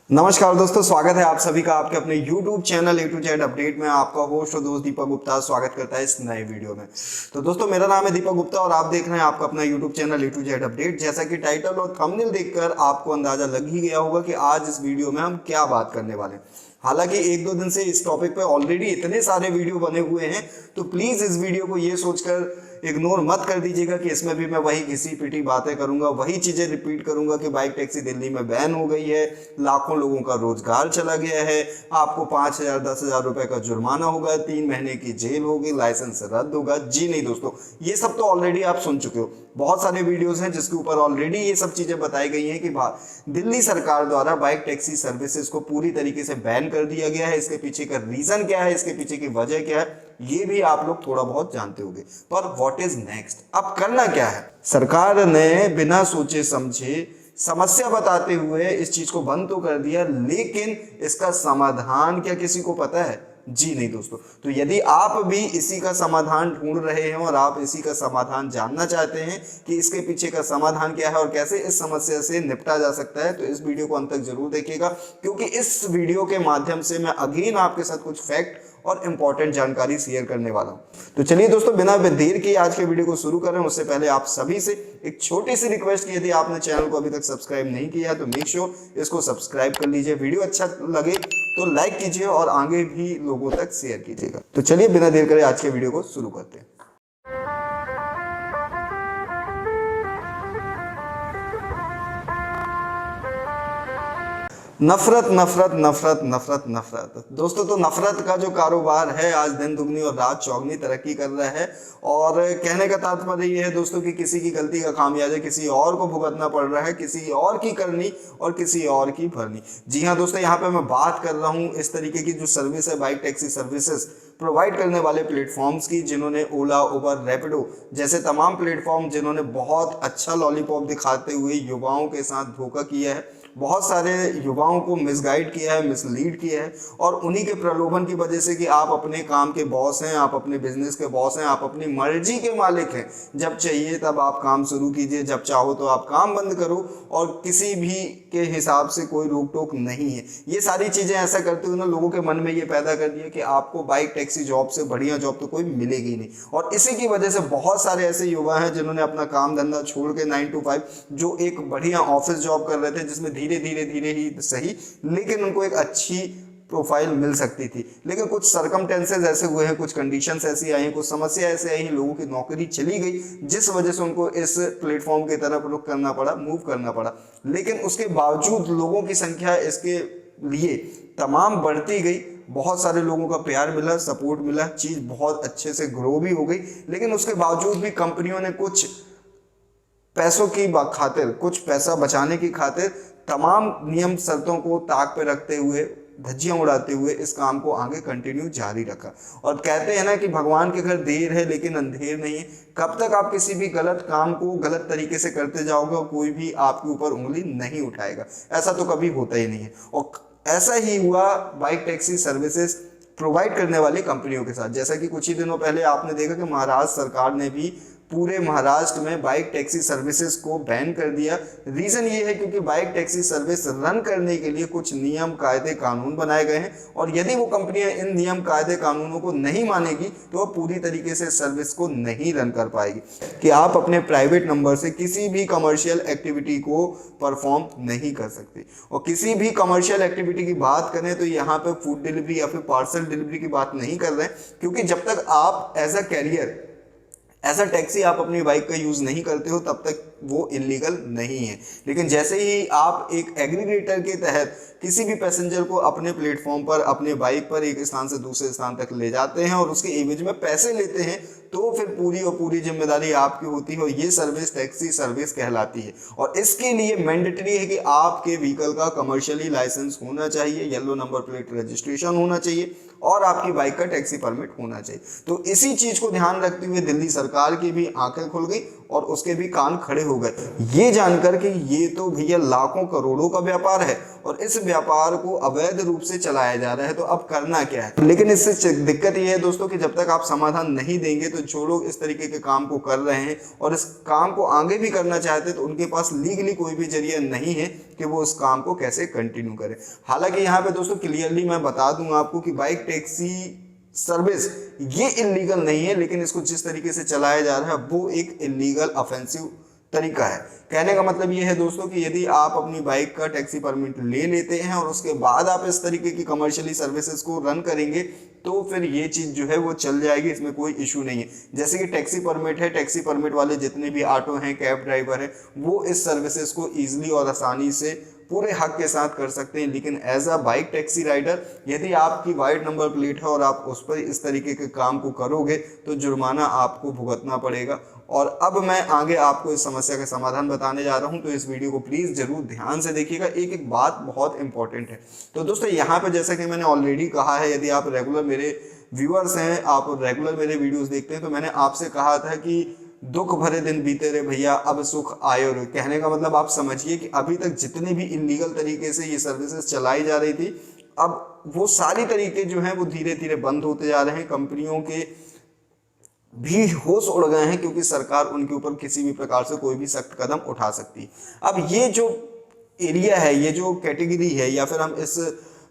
नमस्कार दोस्तों, स्वागत है आप सभी का आपके अपने YouTube channel A to Z update में। आपका होस्ट और दोस्त दीपक गुप्ता स्वागत करता है इस नए वीडियो में। तो दोस्तों, मेरा नाम है दीपक गुप्ता और आप देख रहे हैं आपका अपना YouTube channel A to Z update. जैसा कि टाइटल और थंबनेल देखकर आपको अंदाजा लग ही गया होगा कि आज इस वीडियो में हम क्या बात करने वाले हैं। हालांकि एक दो दिन से इस टॉपिक पे ऑलरेडी इतने सारे वीडियो बने हुए हैं, तो प्लीज इस वीडियो को ये सोचकर इग्नोर मत कर दीजिएगा कि इसमें भी मैं वही घिसी पिटी बातें करूंगा, वही चीजें रिपीट करूंगा कि बाइक टैक्सी दिल्ली में बैन हो गई है, लाखों लोगों का रोजगार चला गया है, आपको 5,000 10,000 रुपए का जुर्माना होगा, 3 महीने की जेल होगी, लाइसेंस रद्द होगा। जी नहीं दोस्तों, ये सब तो ऑलरेडी आप सुन चुके हो। बहुत सारे वीडियोस हैं जिसके ऊपर ऑलरेडी ये सब चीजें बताई गई हैं कि दिल्ली सरकार द्वारा बाइक टैक्सी सर्विसेज को पूरी तरीके से बैन कर दिया गया है। इसके पीछे का रीजन क्या है, इसके पीछे की वजह क्या है, ये भी आप लोग थोड़ा बहुत जानते होंगे। पर व्हाट इज नेक्स्ट, अब करना क्या है? सरकार ने बिना सोचे समझे समस्या बताते हुए इस चीज को बंद तो कर दिया, लेकिन इसका समाधान क्या किसी को पता है? जी नहीं दोस्तों। तो यदि आप भी इसी का समाधान ढूंढ रहे हैं और आप इसी का समाधान जानना चाहते हैं कि इसके पीछे का समाधान क्या है और कैसे इस समस्या से निपटा जा सकता है, तो इस वीडियो को अंत तक जरूर देखिएगा, क्योंकि इस वीडियो के माध्यम से मैं अगेन आपके साथ कुछ फैक्ट और इंपॉर्टेंट जानकारी शेयर करने वाला हूं। तो चलिए दोस्तों, बिना देर के आज के वीडियो को शुरू करें उससे पहले आप सभी से एक छोटी सी रिक्वेस्ट की, यदि आपने चैनल को अभी तक सब्सक्राइब नहीं किया है तो मेक श्योर इसको सब्सक्राइब कर लीजिए। वीडियो अच्छा लगे तो लाइक कीजिए और आगे भी लोगों तक शेयर कीजिएगा। तो चलिए बिना देर करे आज के वीडियो को शुरू करते हैं। नफरत नफरत नफरत नफरत नफरत दोस्तों, तो नफरत का जो कारोबार है आज दिन दुगनी और रात चौगनी तरक्की कर रहा है। और कहने का तात्पर्य ये है दोस्तों कि किसी की गलती का खामियाजा किसी और को भुगतना पड़ रहा है, किसी और की करनी और किसी और की भरनी। जी हाँ दोस्तों, यहाँ पे मैं बात कर रहा हूँ इस तरीके की जो सर्विस है, बाइक टैक्सी सर्विसेज प्रोवाइड करने वाले प्लेटफॉर्म्स की, जिन्होंने ओला, उबर, रैपिडो जैसे तमाम प्लेटफॉर्म जिन्होंने बहुत अच्छा लॉलीपॉप दिखाते हुए युवाओं के साथ धोखा किया है, बहुत सारे युवाओं को मिसगाइड किया है, मिसलीड किया है। और उन्हीं के प्रलोभन की वजह से कि आप अपने काम के बॉस हैं, आप अपने बिजनेस के बॉस हैं, आप अपनी मर्जी के मालिक हैं, जब चाहिए तब आप काम शुरू कीजिए, जब चाहो तो आप काम बंद करो और किसी भी के हिसाब से कोई रोक टोक नहीं है। ये सारी चीजें ऐसा करते हुए ना लोगों के मन में ये पैदा कर दिया कि आपको बाइक टैक्सी जॉब से बढ़िया जॉब तो कोई मिलेगी नहीं। और इसी की वजह से बहुत सारे ऐसे युवा हैं जिन्होंने अपना काम धंधा छोड़ के 9 to 5 जो एक बढ़िया ऑफिस जॉब कर रहे थे, जिसमें धीरे धीरे ही सही, लेकिन उनको एक अच्छी प्रोफाइल मिल सकती थी, लेकिन कुछ सरकमटेंसेस ऐसे हुए हैं, कुछ कंडीशंस ऐसी आई हैं, कुछ समस्या ऐसे आई हैं, लोगों की नौकरी चली गई, जिस वजह से उनको इस प्लेटफॉर्म की तरफ रुख करना पड़ा, मूव करना पड़ा। लेकिन उसके बावजूद लोगों की संख्या इसके लिए तमाम बढ़ती गई, बहुत सारे लोगों का प्यार मिला, सपोर्ट मिला, चीज बहुत अच्छे से ग्रो भी हो गई। लेकिन उसके बावजूद भी कंपनियों ने कुछ पैसों की खातिर, कुछ पैसा बचाने की खातिर तमाम नियम शर्तों को ताक पे रखते हुए, धज्जियां उड़ाते हुए इस काम को आगे कंटिन्यू जारी रखा। और कहते हैं ना कि भगवान के घर देर है लेकिन अंधेर नहीं है। कब तक आप किसी भी गलत काम को गलत तरीके से करते जाओगे और कोई भी आपके ऊपर उंगली नहीं उठाएगा, ऐसा तो कभी होता ही नहीं है। और ऐसा ही हुआ बाइक टैक्सी सर्विसेज प्रोवाइड करने वाली कंपनियों के साथ। जैसा कि कुछ ही दिनों पहले आपने देखा कि महाराष्ट्र सरकार ने भी पूरे महाराष्ट्र में बाइक टैक्सी सर्विसेज को बैन कर दिया। रीजन ये है क्योंकि बाइक टैक्सी सर्विस रन करने के लिए कुछ नियम कायदे कानून बनाए गए हैं, और यदि वो कंपनियां इन नियम कायदे कानूनों को नहीं मानेगी तो वो पूरी तरीके से सर्विस को नहीं रन कर पाएगी। कि आप अपने प्राइवेट नंबर से किसी भी कमर्शियल एक्टिविटी को परफॉर्म नहीं कर सकते। और किसी भी कमर्शियल एक्टिविटी की बात करें तो यहाँ पे फूड डिलीवरी या फिर पार्सल डिलीवरी की बात नहीं कर रहे हैं, क्योंकि जब तक आप as a carrier, as a taxi आप अपनी बाइक का यूज नहीं करते हो तब तक वो इलीगल नहीं है। लेकिन जैसे ही आप एक एग्रीगेटर के तहत किसी भी पैसेंजर को अपने प्लेटफॉर्म पर, अपने बाइक पर एक स्थान से दूसरे स्थान तक ले जाते हैं और उसके एवज में पैसे लेते हैं, तो फिर पूरी और पूरी जिम्मेदारी आपकी होती है और ये सर्विस टैक्सी सर्विस कहलाती है। और इसके लिए मैंडेटरी है कि आपके व्हीकल का कमर्शियली लाइसेंस होना चाहिए, येलो नंबर प्लेट रजिस्ट्रेशन होना चाहिए और आपकी बाइक का टैक्सी परमिट होना चाहिए। तो इसी चीज को ध्यान रखते हुए दिल्ली सरकार की भी आंखें खुल गई और उसके भी कान खड़े हो गए, ये जानकर कि ये तो भैया लाखों करोड़ों का व्यापार है और इस व्यापार को अवैध रूप से चलाया जा रहा है, तो अब करना क्या है। लेकिन इससे दिक्कत ये है दोस्तों कि जब तक आप समाधान नहीं देंगे तो जो लोग इस तरीके के काम को कर रहे हैं और इस काम को आगे भी करना चाहते हैं तो उनके पास लीगली कोई भी जरिया नहीं है कि वो उस काम को कैसे कंटिन्यू करें। हालांकि यहाँ पे दोस्तों क्लियरली मैं बता दूं आपको कि बाइक टैक्सी सर्विस ये इलीगल नहीं है, लेकिन इसको जिस तरीके से चलाया जा रहा है वो एक इलीगल ऑफेंसिव तरीका है। कहने का मतलब ये है दोस्तों कि यदि आप अपनी बाइक का टैक्सी परमिट ले लेते हैं और उसके बाद आप इस तरीके की कमर्शियली सर्विसेज को रन करेंगे तो फिर ये चीज़ जो है वो चल जाएगी, इसमें कोई इशू नहीं है। जैसे कि टैक्सी परमिट है, टैक्सी परमिट वाले जितने भी ऑटो हैं, कैब ड्राइवर हैं, वो इस सर्विसेज को ईजिली और आसानी से पूरे हक के साथ कर सकते हैं। लेकिन as a bike taxi rider यदि आपकी वाइट नंबर प्लेट है और आप उस पर इस तरीके के काम को करोगे तो जुर्माना आपको भुगतना पड़ेगा। और अब मैं आगे आपको इस समस्या का समाधान बताने जा रहा हूं, तो इस वीडियो को प्लीज़ जरूर ध्यान से देखिएगा। एक एक बात बहुत इंपॉर्टेंट है। तो दोस्तों यहाँ पे जैसा कि मैंने ऑलरेडी कहा है, यदि आप रेगुलर मेरे व्यूअर्स हैं, आप रेगुलर मेरे वीडियोज़ देखते हैं, तो मैंने आपसे कहा था कि दुख भरे दिन बीते रे भैया अब सुख आयो रे। कहने का मतलब आप समझिए कि अभी तक जितने भी इलीगल तरीके से ये सर्विसेज चलाई जा रही थी, अब वो सारी तरीके जो हैं वो धीरे धीरे बंद होते जा रहे हैं। कंपनियों के भी होश उड़ गए हैं क्योंकि सरकार उनके ऊपर किसी भी प्रकार से कोई भी सख्त कदम उठा सकती है। अब ये जो एरिया है, ये जो कैटेगरी है, या फिर हम इस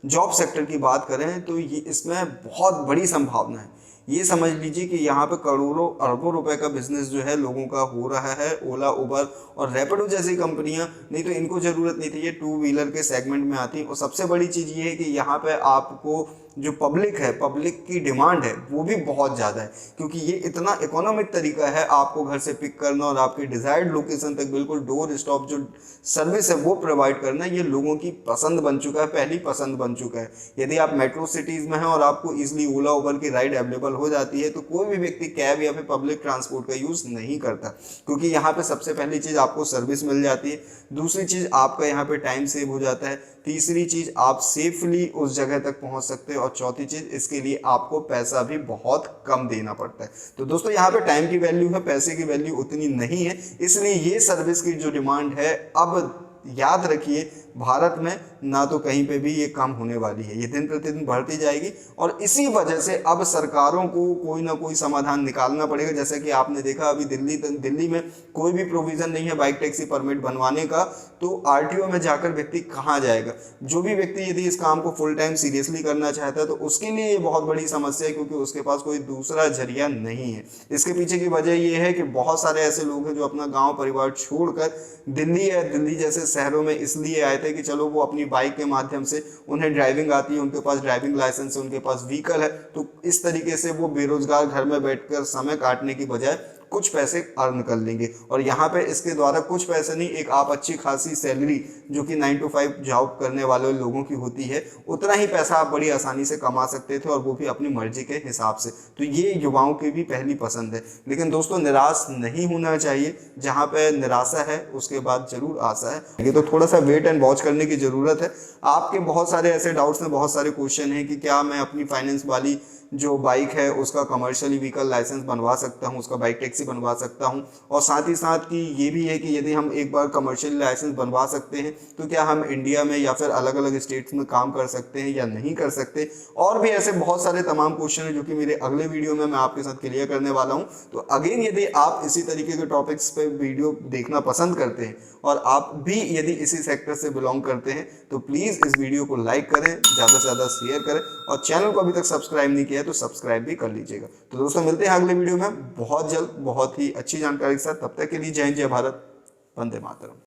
जॉब सेक्टर की बात करें तो ये इसमें बहुत बड़ी संभावना है। ये समझ लीजिए कि यहाँ पे करोड़ों अरबों रुपए का बिजनेस जो है लोगों का हो रहा है। ओला, उबर और रैपिडो जैसी कंपनियां, नहीं तो इनको ज़रूरत नहीं थी, ये टू व्हीलर के सेगमेंट में आती। और सबसे बड़ी चीज़ ये है कि यहाँ पे आपको जो पब्लिक है, पब्लिक की डिमांड है वो भी बहुत ज़्यादा है, क्योंकि ये इतना इकोनॉमिक तरीका है आपको घर से पिक करना और आपकी डिज़ायर्ड लोकेशन तक बिल्कुल डोर स्टॉप जो सर्विस है वो प्रोवाइड करना। ये लोगों की पसंद बन चुका है, पहली पसंद बन चुका है। यदि आप मेट्रो सिटीज़ में हैं और आपको ईजिली ओला, उबर की राइड अवेलेबल हो जाती है तो कोई भी व्यक्ति कैब या फिर पब्लिक ट्रांसपोर्ट का यूज़ नहीं करता, क्योंकि यहाँ पे सबसे पहली चीज़ आपको सर्विस मिल जाती है, दूसरी चीज़ आपका यहाँ पे टाइम सेव हो जाता है, तीसरी चीज़ आप सेफली उस जगह तक पहुँच सकते हैं, और चौथी चीज़ इसके लिए आपको पैसा भी बहुत कम देना पड़ता है। तो दोस्तों यहाँ पे टाइम की वैल्यू है, पैसे की वैल्यू उतनी नहीं है, इसलिए ये सर्विस की जो डिमांड है, अब याद रखिए भारत में ना तो कहीं पे भी ये कम होने वाली है, ये दिन प्रतिदिन बढ़ती जाएगी। और इसी वजह से अब सरकारों को कोई ना कोई समाधान निकालना पड़ेगा। जैसे कि आपने देखा अभी दिल्ली में कोई भी प्रोविज़न नहीं है बाइक टैक्सी परमिट बनवाने का, तो आरटीओ में जाकर व्यक्ति कहाँ जाएगा। जो भी व्यक्ति यदि इस काम को फुल टाइम सीरियसली करना चाहता है तो उसके लिए ये बहुत बड़ी समस्या है, क्योंकि उसके पास कोई दूसरा जरिया नहीं है। इसके पीछे की वजह ये है कि बहुत सारे ऐसे लोग हैं जो अपना गाँव परिवार छोड़कर दिल्ली या दिल्ली जैसे शहरों में इसलिए आए थे कि चलो वो अपनी बाइक के माध्यम से, उन्हें ड्राइविंग आती है, उनके पास ड्राइविंग लाइसेंस है, उनके पास व्हीकल है, तो इस तरीके से वो बेरोजगार घर में बैठकर समय काटने की बजाय कुछ पैसे अर्न कर लेंगे। और यहाँ पे इसके द्वारा कुछ पैसे नहीं, एक आप अच्छी खासी सैलरी जो कि 9 to 5 जॉब करने वाले लोगों की होती है, उतना ही पैसा आप बड़ी आसानी से कमा सकते थे, और वो भी अपनी मर्जी के हिसाब से। तो ये युवाओं की भी पहली पसंद है। लेकिन दोस्तों निराश नहीं होना चाहिए, जहाँ पे निराशा है उसके बाद जरूर आशा है। ये तो थोड़ा सा वेट एंड वॉच करने की ज़रूरत है। आपके बहुत सारे ऐसे डाउट्स हैं, बहुत सारे क्वेश्चन हैं कि क्या मैं अपनी फाइनेंस वाली जो बाइक है उसका कमर्शियली व्हीकल लाइसेंस बनवा सकता हूं, उसका बाइक टैक्सी बनवा सकता हूं। और साथ ही साथ कि ये भी है कि यदि हम एक बार कमर्शियल लाइसेंस बनवा सकते हैं तो क्या हम इंडिया में या फिर अलग अलग स्टेट्स में काम कर सकते हैं या नहीं कर सकते। और भी ऐसे बहुत सारे तमाम क्वेश्चन हैं जो कि मेरे अगले वीडियो में मैं आपके साथ क्लियर करने वाला हूँ। तो अगेन यदि आप इसी तरीके के टॉपिक्स पे वीडियो देखना पसंद करते हैं और आप भी यदि इसी सेक्टर से बिलोंग करते हैं तो प्लीज़ इस वीडियो को लाइक करें, ज़्यादा से ज़्यादा शेयर करें, और चैनल को अभी तक सब्सक्राइब नहीं किया है तो सब्सक्राइब भी कर लीजिएगा। तो दोस्तों मिलते हैं अगले वीडियो में बहुत जल्द बहुत ही अच्छी जानकारी के साथ। तब तक के लिए जय हिंद, जय भारत, वंदे मातरम।